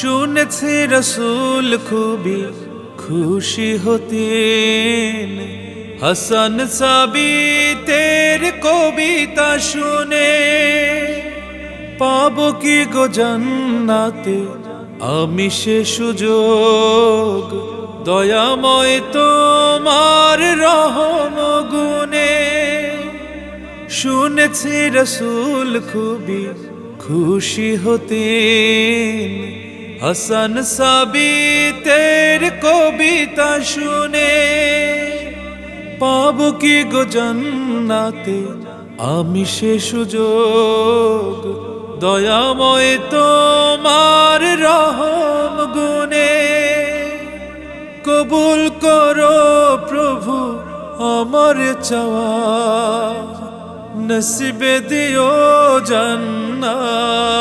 শুনেছি রসূল খুবই খুশি হতেন হাসান সাবিতের কবিতা শুনে। পাবো কি গো জান্নাতে আমি সে সুযোগ, দয়াময় তোমার রহম গুণে। শুনেছি রসূল খুবই খুশি হতেন হাসান সাবিতের কবিতা শুনে। পাবো কি গো জান্নাতে আমি সে সুযোগ, দয়াময় তোমার রহম গুণে। কবুল করো প্রভু আমার চাওয়া, নসিবে দিও জান্নাত।